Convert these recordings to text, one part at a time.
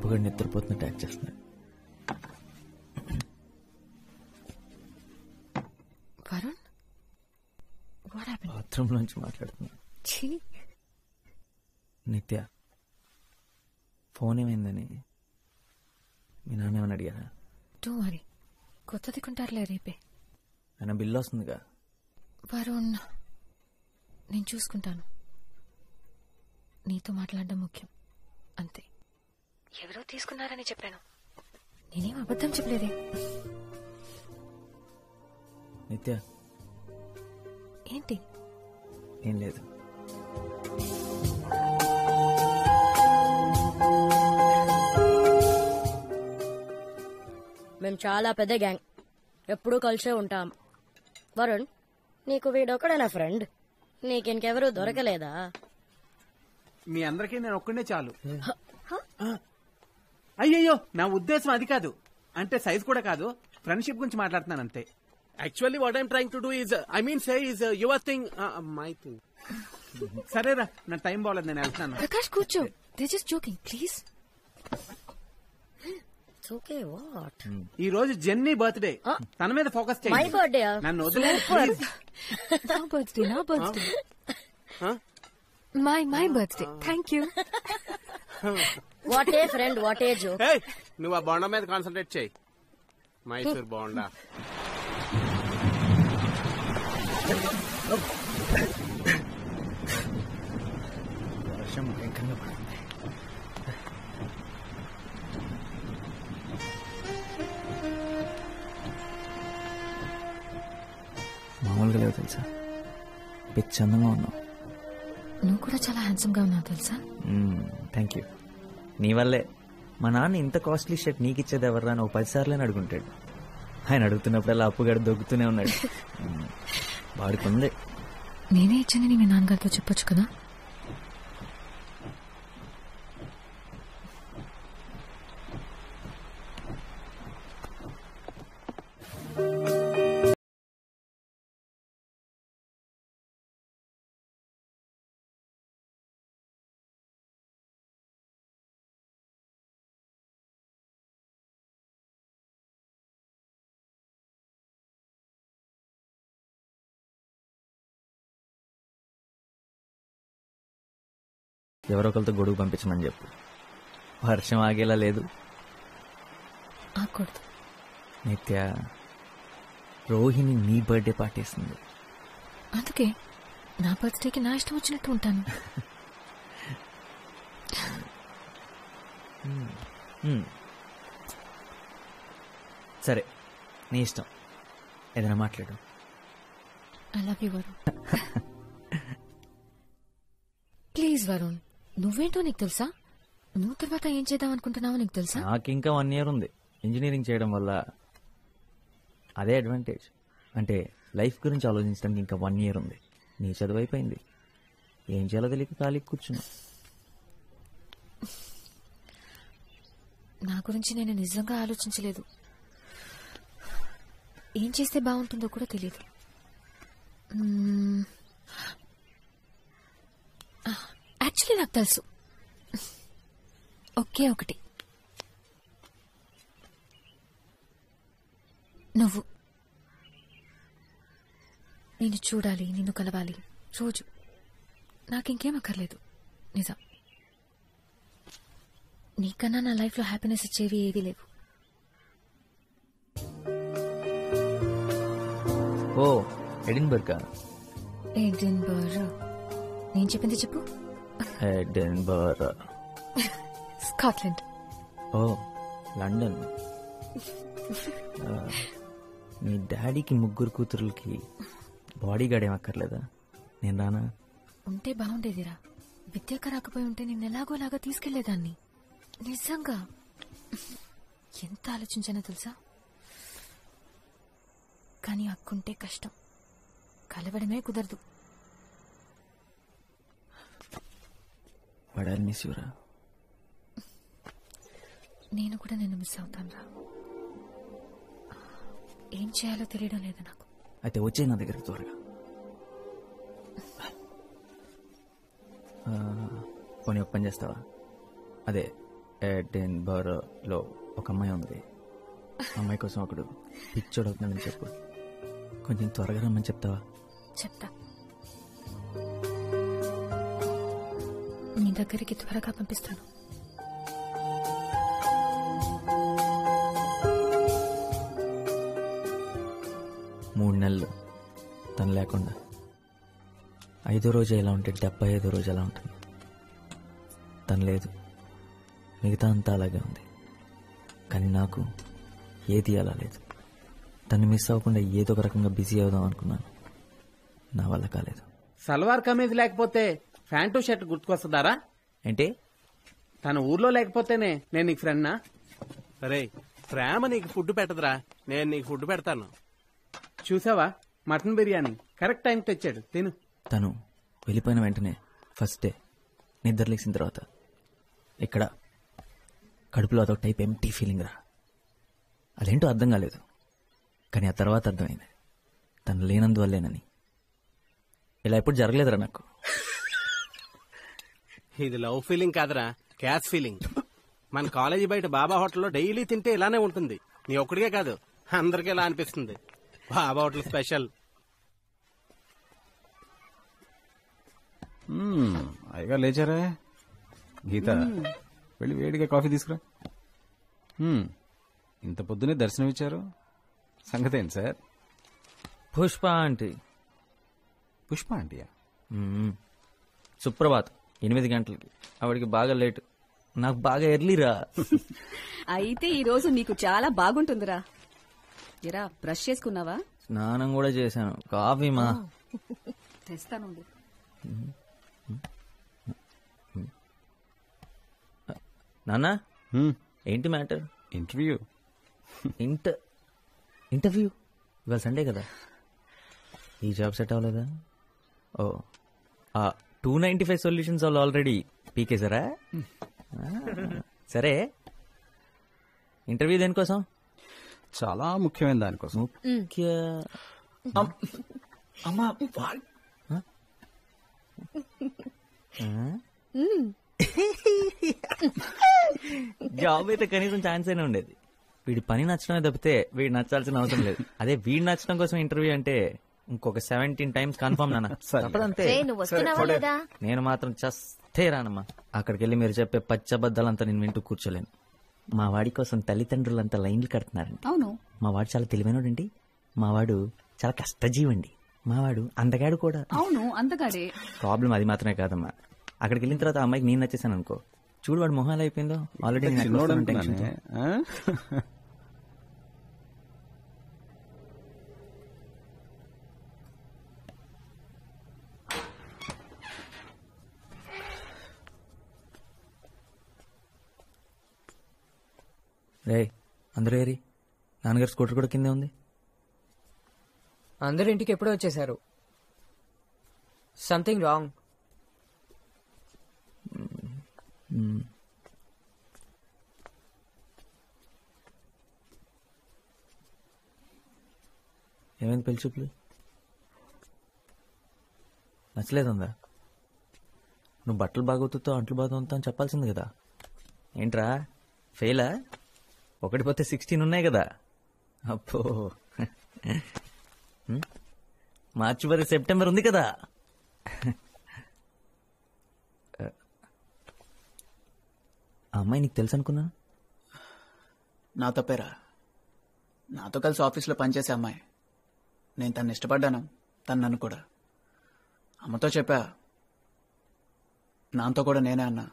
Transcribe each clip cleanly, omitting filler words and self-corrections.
అప్పుగా నిద్రపోతున్నట్టు యాక్ట్ చేస్తున్నాడు. Varun, what happened? Bathroom నుంచి మాట్లాడుతున్నా. నిత్య, ఫోన్ ఏమైందని మీ నాన్న ఏమని అడిగారా? డోంట్ వరీ, కొత్తది కొంటారులే రేపే. ఆయన బిల్లు వస్తుందిగా. వరుణ్, నేను చూసుకుంటాను. నీతో మాట్లాడడం ముఖ్యం అంతే. ఎవరో తీసుకున్నారని చెప్పాను, నేనేం అబద్ధం చెప్పలేదే. నిత్య, ఏంటి? ఏం లేదు. మేము చాలా పెద్ద గ్యాంగ్, ఎప్పుడూ కలిసే ఉంటాం. వరుణ్, నీకు వీడొక్కడేనా ఫ్రెండ్? నీకింకెవరూ దొరకలేదా? మీ అందరికీ నేను ఒక్కడే చాలు. అయ్యయ్యో, నా ఉద్దేశం అది కాదు. అంటే సైజ్ కూడా కాదు, ఫ్రెండ్షిప్ గురించి మాట్లాడుతున్నాను అంతే. Actually what I'm trying to do is, I mean say is your thing, my thing. సరేరా, నా టైం బాగలేదు, నేను వెళ్తున్నాను. ప్రకాష్ కూర్చో, they just joking please. Okay, what? ఈ రోజు జెన్నీ బర్త్డే, తన మీద ఫోకస్ మై చేయండి. బర్త్డే? నన్ను వదిలేదు ప్లీజ్. నా birthday my birthday. Thank you. What a friend, what a joke. నువ్వు ఆ బోండా మీద కాన్సన్ట్రేట్ చేయి. మైసూర్ బోండా. వర్షం భయంకరంగా పడుతుంది. మామూలుగా లేవు తెలుసా, పిచ్చి అందంగా ఉన్నావు. నువ్వు కూడా చాలా హ్యాండ్సమ్ గా ఉన్నావు తెలుసా. Thank you. నీ వల్లే మా నాన్న ఇంత కాస్ట్లీ షర్ట్ నీకు ఇచ్చేది ఎవర్రా అని 10 సార్లు అడుగుంటాడు. ఆయన అడుగుతున్నప్పుడల్లా అప్పుగాడు దొక్కుతూనే ఉన్నాడు. వాడుకుంది. నేనే ఇచ్చానని మీ నాన్నగారితో చెప్పొచ్చు కదా. ఎవరో ఒకరితో గొడుగు పంపించమని చెప్పు. వర్షం ఆగేలా లేదు. ఆకూడదు. నిత్య, రోహిణి నీ బర్త్డే పార్టీ ఇస్తుంది. అందుకే నా బర్త్డేకి నా ఇష్టం వచ్చినట్టు ఉంటాను. సరే, నీ ఇష్టం, ఏదైనా మాట్లాడు. I love you Varun. Please Varun, నువ్వేంటో నీకు తెలుసా? నువ్వు తర్వాత ఏం చేద్దాం అనుకుంటున్నావో నీకు తెలుసా? నాకు ఇంకా 1 year ఉంది. ఇంజనీరింగ్ చేయడం వల్ల అదే అడ్వాంటేజ్. అంటే లైఫ్ గురించి ఆలోచించడానికి ఇంకా 1 year ఉంది. నీ చదువు అయిపోయింది, ఏం చేయాలో తెలియక ఖాళీ కూర్చున్నా. నా గురించి నేను నిజంగా ఆలోచించలేదు. ఏం చేస్తే బాగుంటుందో కూడా తెలియదు. యాక్చువల్లీ నాకు తెలుసు, ఒకే ఒకటి. నువ్వు. నిన్ను చూడాలి, నిన్ను కలవాలి రోజు. నాకింకేం అక్కర్లేదు. నిజం, నీకన్నా నా లైఫ్లో హ్యాపీనెస్ ఇచ్చేవి ఏవీ లేవు. ఓ, ఎడిన్బర్గ్. ఎడిన్బర్గ్? నేను చెప్పింది చెప్పు. ఎడిన్బర్గ్. స్కాట్లాండ్. ఓ, లండన్. మీ డాడీకి 3 కూతురులకి బాడీ గార్డ్ ఏమక్కర్లేదా? నేను రానా? ఉంటే బాగుండేదిరా. విద్యాక రాకపోయి ఉంటే నేను ఎలాగోలాగా తీసుకెళ్లేదాన్ని. నిజంగా ఎంత ఆలోచించానో తెలుసా. కానీ అక్కుంటే కష్టం, కలవడమే కుదరదు. వాడాలి మిస్ యూరా. నేను కూడా నిన్ను మిస్ అవుతాను రా. ఏం చేయాలో తెలియడం లేదు నాకు. అయితే వచ్చే నా దగ్గరికి త్వరగా. పోనీ ఒక పని చేస్తావా? అదే ఎడిన్బరోలో ఒక అమ్మాయి ఉంది. అమ్మాయి కోసం ఒకడు పిచ్చోడు అవుతున్నాడని చెప్పు. కొంచెం త్వరగా రమ్మని చెప్తావా? చెప్తా. నీ దగ్గరికి త్వరగా పంపిస్తాను. మూడు నెలలు తను లేకుండా 5వ రోజు ఎలా ఉంటే 75వ రోజు ఎలా ఉంటుంది. తను లేదు, మిగతా అంతా అలాగే ఉంది. కానీ నాకు ఏది అలా లేదు. తను మిస్ అవ్వకుండా ఏదో ఒక రకంగా బిజీ అవుదాం అనుకున్నాను. నా వల్ల కాలేదు. సల్వార్ కమీజ్ లేకపోతే ప్యాంటు షర్ట్ గుర్తుకొస్తుందారా? ఏంటి? తన ఊర్లో లేకపోతేనే నేను నీకు ఫ్రెండ్నా? సరే, ప్రేమ నీకు ఫుడ్ పెట్టదురా, నేను నీకు ఫుడ్ పెడతాను. చూసావా, మటన్ బిర్యానీ కరెక్ట్ టైంకి తెచ్చాడు, తిను. తను వెళ్ళిపోయిన వెంటనే ఫస్ట్ డే నిద్ర లేచిన తర్వాత ఇక్కడ కడుపులో అదొక టైప్ ఎంటీ ఫీలింగ్ రా. అదేంటో అర్థం కాలేదు, కానీ ఆ తర్వాత అర్థమైంది తను లేనందువల్లేనని. ఇలా ఎప్పుడు జరగలేదురా నాకు. ఇది లవ్ ఫీలింగ్ కాదురా, క్యాష్ ఫీలింగ్. మన కాలేజీ బయట బాబా హోటల్లో డైలీ తింటే ఇలానే ఉంటుంది. నీ ఒక్కడికే కాదు, అందరికీ ఇలా అనిపిస్తుంది. బాబా హోటల్ స్పెషల్. అయ్యగా లేచారా? గీత, వెళ్ళి వేడిగా కాఫీ తీసుకురా. ఇంత పొద్దునే దర్శనం ఇచ్చారు, సంగతి ఏంటి సార్? పుష్ప ఆంటీ. పుష్ప ఆంటీయా? సుప్రభాత్ 8 గంటలకి. ఆవిడికి బాగా లేటు, నాకు బాగా ఎర్లీరా. అయితే ఈ రోజు నీకు చాలా బాగుంటుందిరా. ఎరా, బ్రష్ చేసుకున్నావా? స్నానం కూడా చేశాను. కాఫీ మా తెస్తానుండు. నాన్నా, ఏంటి మ్యాటర్? ఇంటర్వ్యూ. ఇంటర్వ్యూ ఇవాళ సండే కదా. ఈ జాబ్ సెట్ అవ్వలేదా? ఓ, 295 సొల్యూషన్స్ వాళ్ళు ఆల్రెడీ పీకేశారా? సరే, ఇంటర్వ్యూ దేనికోసం? చాలా ముఖ్యమైన దానికోసం. అమ్మా, జాబ్ అయితే కనీసం ఛాన్స్ అయినా ఉండేది. వీడి పని నచ్చడమే తప్పితే వీడు నచ్చాల్సిన అవసరం లేదు. అదే వీడు నచ్చడం కోసం ఇంటర్వ్యూ అంటే ఇంకొక 17 టైమ్స్ కన్ఫర్మ్ నాన్న. తప్పదంతే. నేను మాత్రం చస్తే రానమ్మా. అక్కడికి వెళ్ళి మీరు చెప్పే పచ్చబద్దాలంతా నేను వింటూ కూర్చోలేను. మా వాడి కోసం తల్లిదండ్రులంతా లైన్లు కడుతున్నారండి. అవును, మా వాడు చాలా తెలివైనోడండి. మా వాడు చాలా కష్టజీవండి. మా వాడు అందగాడు కూడా. అవును, అంతగాడే. ప్రాబ్లం అది మాత్రమే కాదమ్మా. అక్కడికి వెళ్ళిన తర్వాత ఆ అమ్మాయికి నేను నచ్చేసాను అనుకో, చూడు వాడు మొహం ఎలా అయిపోయిందో. ఆల్రెడీ రే, అందరూ ఏరి. నాన్నగారు స్కూటర్ కూడా కిందే ఉంది. అందరు ఇంటికి ఎప్పుడో వచ్చేసారు. Something wrong. ఏమైంది పెళ్లి చూపులు? నచ్చలేదుందా? నువ్వు బట్టలు బాగోతుతో అంట్లు బాగోతా అని చెప్పాల్సింది కదా. ఏంట్రా ఫెయిలా? 1 పోతే 16 ఉన్నాయి కదా. అప్పో, మార్చి వరకు సెప్టెంబర్ ఉంది కదా. ఆ అమ్మాయి నీకు తెలుసు అనుకున్నా. నా తప్పేరా. నాతో కలిసి ఆఫీస్లో పనిచేసే అమ్మాయి. నేను తను ఇష్టపడ్డాను, తను నన్ను కూడా. అమ్మతో చెప్పా, నాతో కూడా నేనే అన్నా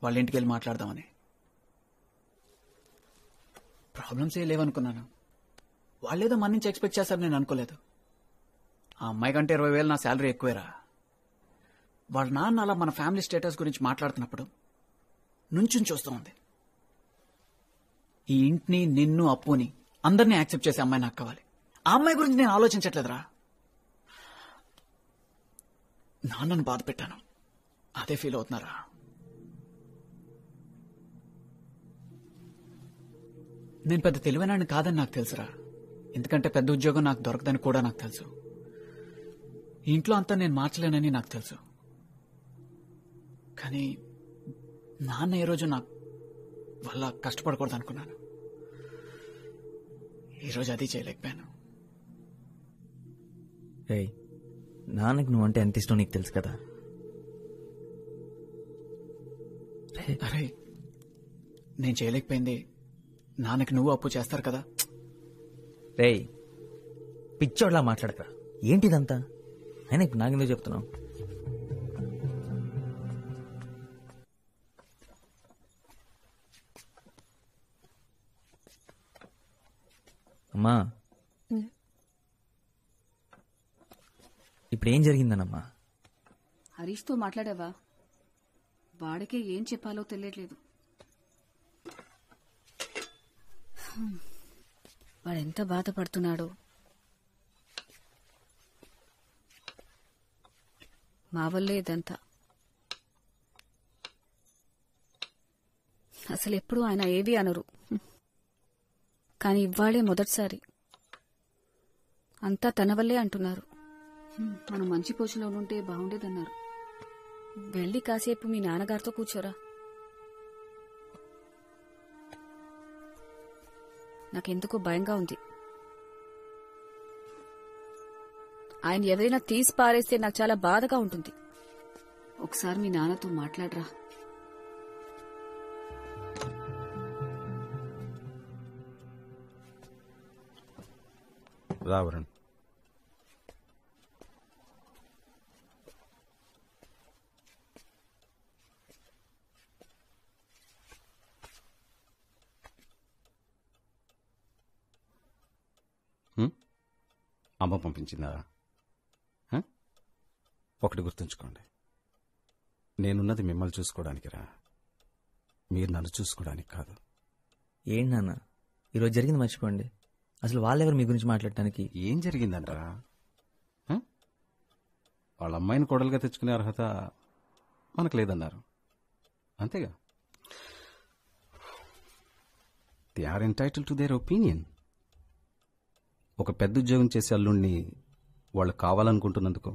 వాళ్ళ ఇంటికి వెళ్ళి మాట్లాడదామని. ప్రాబ్లమ్స్ ఏ లేవనుకున్నాను. వాళ్ళేదో మన నుంచి ఎక్స్పెక్ట్ చేస్తారు, నేను అనుకోలేదు. ఆ అమ్మాయి కంటే 20,000 నా శాలరీ ఎక్కువేరా. వాళ్ళ నాన్న అలా మన ఫ్యామిలీ స్టేటస్ గురించి మాట్లాడుతున్నప్పుడు నుంచుని చూస్తూ ఉంది. ఈ ఇంటిని, నిన్ను, అప్పుని అందరినీ యాక్సెప్ట్ చేసే అమ్మాయి నాకు కావాలి. ఆ అమ్మాయి గురించి నేను ఆలోచించట్లేదురా. నాన్నను బాధ పెట్టాను, అదే ఫీల్ అవుతున్నారా. నేను పెద్ద తెలివైనాడిని కాదని నాకు తెలుసురా. ఎందుకంటే పెద్ద ఉద్యోగం నాకు దొరకదని కూడా నాకు తెలుసు. ఈ ఇంట్లో అంతా నేను మార్చలేనని నాకు తెలుసు. కానీ నాన్న ఏ రోజు వల్ల కష్టపడకూడదు అనుకున్నాను. ఈరోజు అది చేయలేకపోయాను. రేయ్, నాన్నకి నువ్వంటే ఎంత ఇష్టం నీకు తెలుసు కదా. అరే, నేను చేయలేకపోయింది నాన్నకి నువ్వు అప్పు చేస్తారు కదా. రేయ్, పిచ్చోడ్లా మాట్లాడక. ఏంటిదంతా? అయినా ఇప్పుడు నాకెందుకు చెప్తున్నావు? అమ్మా, ఇప్పుడు ఏం జరిగిందనమ్మా? హరీష్తో మాట్లాడావా? వాడికే ఏం చెప్పాలో తెలియట్లేదు. వాడెంత బాధపడుతున్నాడో. మా వల్లే ఇదంతా. అసలు ఎప్పుడు ఆయన ఏవి అనరు, కానీ ఇవాళే మొదటిసారి అంతా తన వల్లే అంటున్నారు. మనం మంచి పొజిషన్లో ఉంటే బాగుండేదన్నారు. వెళ్ళి కాసేపు మీ నాన్నగారితో కూర్చోరా. నాకెందుకో భయంగా ఉంది. ఆయన ఎవరైనా తీసి పారేస్తే నాకు చాలా బాధగా ఉంటుంది. ఒకసారి మీ నాన్నతో మాట్లాడరా. రావరణ్, అమ్మ పంపించిందా? ఒకటి గుర్తుంచుకోండి, నేనున్నది మిమ్మల్ని చూసుకోవడానికి రా, మీరు నన్ను చూసుకోవడానికి కాదు. ఏంటి నాన్న, ఈరోజు జరిగింది మర్చిపోండి. అసలు వాళ్ళెవరు మీ గురించి మాట్లాడటానికి? ఏం జరిగిందంటరా? వాళ్ళ అమ్మాయిని కోడలుగా తెచ్చుకునే అర్హత మనకు లేదన్నారు, అంతేగా. They are entitled to their opinion. ఒక పెద్ద ఉద్యోగం చేసే అల్లుణ్ణి వాళ్ళు కావాలనుకుంటున్నందుకు,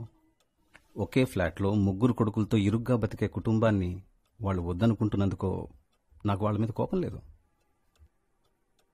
ఒకే ఫ్లాట్లో 3 కొడుకులతో ఇరుగ్గా బతికే కుటుంబాన్ని వాళ్ళు వద్దనుకుంటున్నందుకో నాకు వాళ్ళ మీద కోపం లేదు.